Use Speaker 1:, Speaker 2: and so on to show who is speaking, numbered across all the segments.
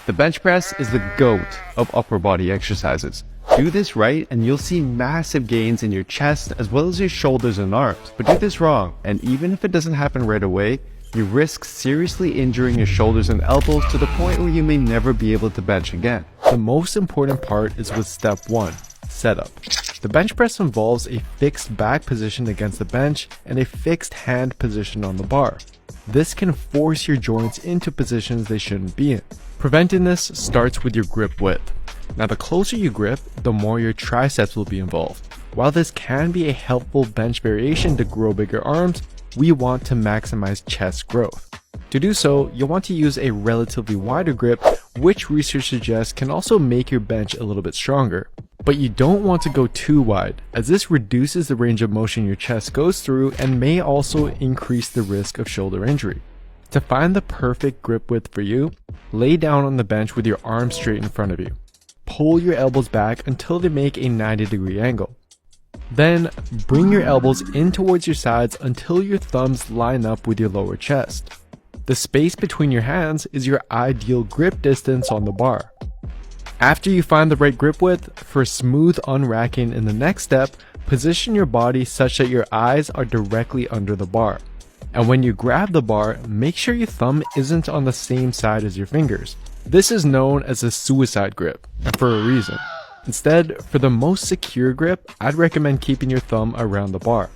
Speaker 1: The bench press is the GOAT of upper body exercises. Do this right and you'll see massive gains in your chest as well as your shoulders and arms. But do this wrong, and even if it doesn't happen right away, you risk seriously injuring your shoulders and elbows to the point where you may never be able to bench again.
Speaker 2: The most important part is with step 1, setup. The bench press involves a fixed back position against the bench and a fixed hand position on the bar. This can force your joints into positions they shouldn't be in. Preventing this starts with your grip width. Now, the closer you grip, the more your triceps will be involved. While this can be a helpful bench variation to grow bigger arms, we want to maximize chest growth. To do so, you'll want to use a relatively wider grip, which research suggests can also make your bench a little bit stronger. But you don't want to go too wide, as this reduces the range of motion your chest goes through and may also increase the risk of shoulder injury. To find the perfect grip width for you, lay down on the bench with your arms straight in front of you. Pull your elbows back until they make a 90-degree angle. Then, bring your elbows in towards your sides until your thumbs line up with your lower chest. The space between your hands is your ideal grip distance on the bar. After you find the right grip width, for smooth unracking in the next step, position your body such that your eyes are directly under the bar. And when you grab the bar, make sure your thumb isn't on the same side as your fingers. This is known as a suicide grip, and for a reason. Instead, for the most secure grip, I'd recommend keeping your thumb around the bar.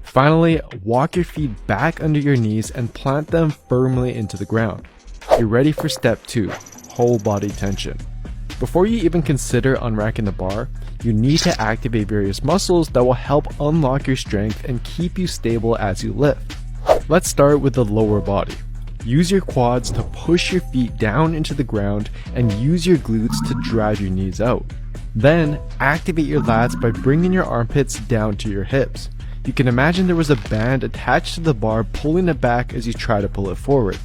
Speaker 2: Finally, walk your feet back under your knees and plant them firmly into the ground. You're ready for step 2, whole body tension. Before you even consider unracking the bar, you need to activate various muscles that will help unlock your strength and keep you stable as you lift. Let's start with the lower body. Use your quads to push your feet down into the ground and use your glutes to drive your knees out. Then, activate your lats by bringing your armpits down to your hips. You can imagine there was a band attached to the bar pulling it back as you try to pull it forward.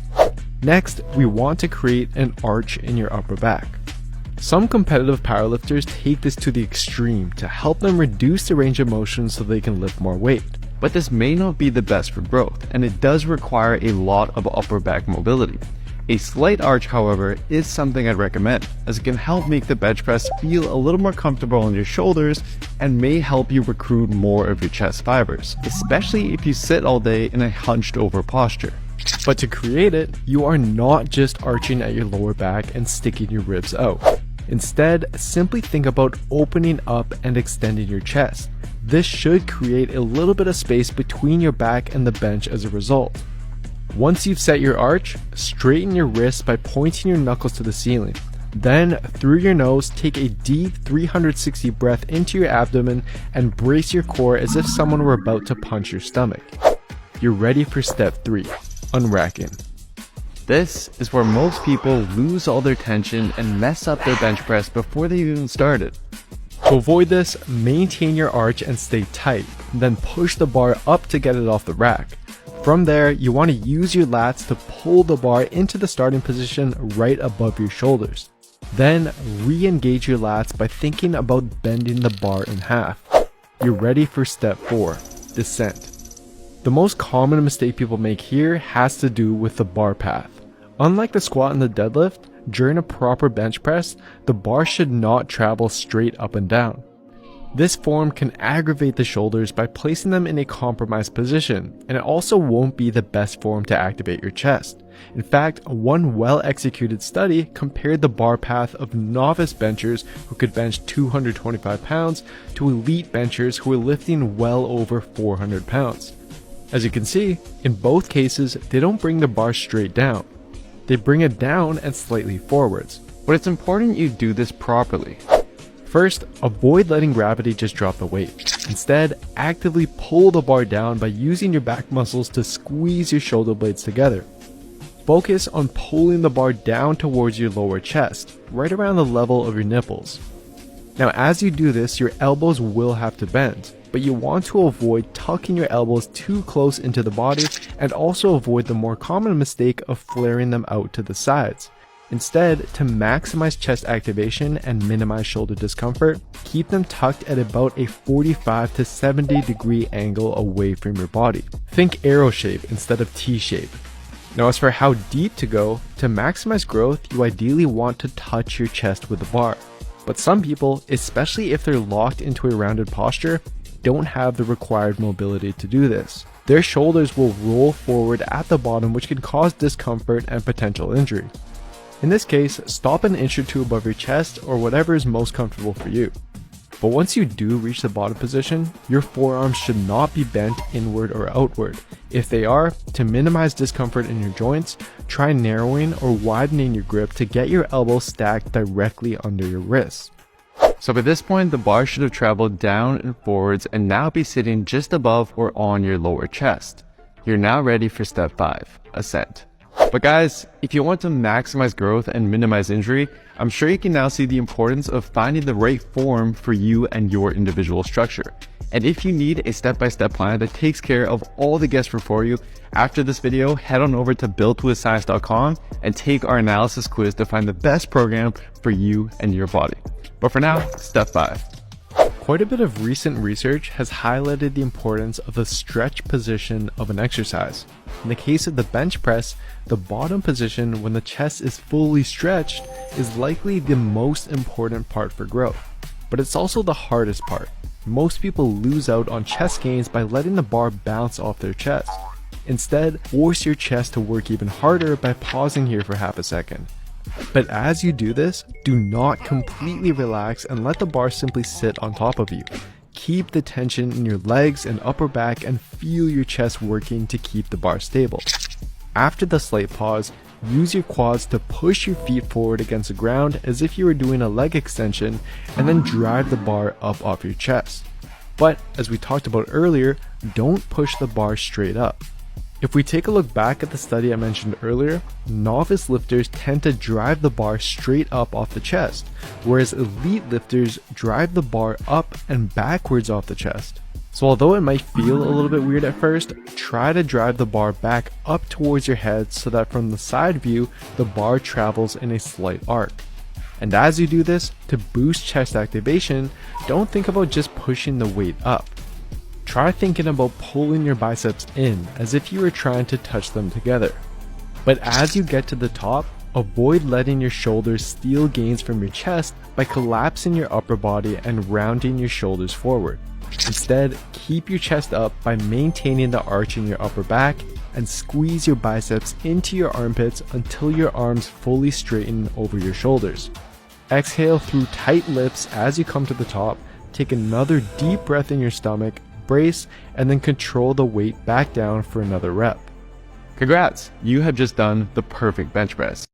Speaker 2: Next, we want to create an arch in your upper back. Some competitive powerlifters take this to the extreme to help them reduce the range of motion so they can lift more weight.
Speaker 1: But this may not be the best for growth, and it does require a lot of upper back mobility. A slight arch, however, is something I'd recommend, as it can help make the bench press feel a little more comfortable on your shoulders and may help you recruit more of your chest fibers, especially if you sit all day in a hunched over posture.
Speaker 2: But to create it, you are not just arching at your lower back and sticking your ribs out. Instead, simply think about opening up and extending your chest. This should create a little bit of space between your back and the bench as a result. Once you've set your arch, straighten your wrists by pointing your knuckles to the ceiling. Then, through your nose, take a deep 360 breath into your abdomen and brace your core as if someone were about to punch your stomach. You're ready for step 3, unracking.
Speaker 1: This is where most people lose all their tension and mess up their bench press before they even started.
Speaker 2: To avoid this, maintain your arch and stay tight, then push the bar up to get it off the rack. From there, you want to use your lats to pull the bar into the starting position right above your shoulders. Then, re-engage your lats by thinking about bending the bar in half. You're ready for step 4, descent. The most common mistake people make here has to do with the bar path. Unlike the squat and the deadlift, during a proper bench press, the bar should not travel straight up and down. This form can aggravate the shoulders by placing them in a compromised position, and it also won't be the best form to activate your chest. In fact, one well-executed study compared the bar path of novice benchers who could bench 225 pounds to elite benchers who were lifting well over 400 pounds. As you can see, in both cases, they don't bring the bar straight down. They bring it down and slightly forwards.
Speaker 1: But it's important you do this properly.
Speaker 2: First, avoid letting gravity just drop the weight. Instead, actively pull the bar down by using your back muscles to squeeze your shoulder blades together. Focus on pulling the bar down towards your lower chest, right around the level of your nipples. Now, as you do this, your elbows will have to bend, but you want to avoid tucking your elbows too close into the body and also avoid the more common mistake of flaring them out to the sides. Instead, to maximize chest activation and minimize shoulder discomfort, keep them tucked at about a 45 to 70 degree angle away from your body. Think arrow shape instead of T shape. Now, as for how deep to go, to maximize growth, you ideally want to touch your chest with the bar. But some people, especially if they're locked into a rounded posture, don't have the required mobility to do this. Their shoulders will roll forward at the bottom, which can cause discomfort and potential injury. In this case, stop an inch or two above your chest or whatever is most comfortable for you. But once you do reach the bottom position, your forearms should not be bent inward or outward. If they are, to minimize discomfort in your joints, try narrowing or widening your grip to get your elbows stacked directly under your wrists.
Speaker 1: So by this point, the bar should have traveled down and forwards and now be sitting just above or on your lower chest. You're now ready for step 5, ascent. But guys, if you want to maximize growth and minimize injury, I'm sure you can now see the importance of finding the right form for you and your individual structure. And if you need a step-by-step plan that takes care of all the guesswork for you, after this video, head on over to builtwithscience.com and take our analysis quiz to find the best program for you and your body. But for now, step 5.
Speaker 2: Quite a bit of recent research has highlighted the importance of the stretch position of an exercise. In the case of the bench press, the bottom position when the chest is fully stretched is likely the most important part for growth. But it's also the hardest part. Most people lose out on chest gains by letting the bar bounce off their chest. Instead, force your chest to work even harder by pausing here for half a second. But as you do this, do not completely relax and let the bar simply sit on top of you. Keep the tension in your legs and upper back and feel your chest working to keep the bar stable. After the slight pause, use your quads to push your feet forward against the ground as if you were doing a leg extension and then drive the bar up off your chest. But as we talked about earlier, don't push the bar straight up. If we take a look back at the study I mentioned earlier, novice lifters tend to drive the bar straight up off the chest, whereas elite lifters drive the bar up and backwards off the chest. So although it might feel a little bit weird at first, try to drive the bar back up towards your head so that from the side view, the bar travels in a slight arc. And as you do this, to boost chest activation, don't think about just pushing the weight up. Try thinking about pulling your biceps in as if you were trying to touch them together. But as you get to the top, avoid letting your shoulders steal gains from your chest by collapsing your upper body and rounding your shoulders forward. Instead, keep your chest up by maintaining the arch in your upper back and squeeze your biceps into your armpits until your arms fully straighten over your shoulders. Exhale through tight lips as you come to the top, take another deep breath in your stomach, brace, and then control the weight back down for another rep.
Speaker 1: Congrats, you have just done the perfect bench press.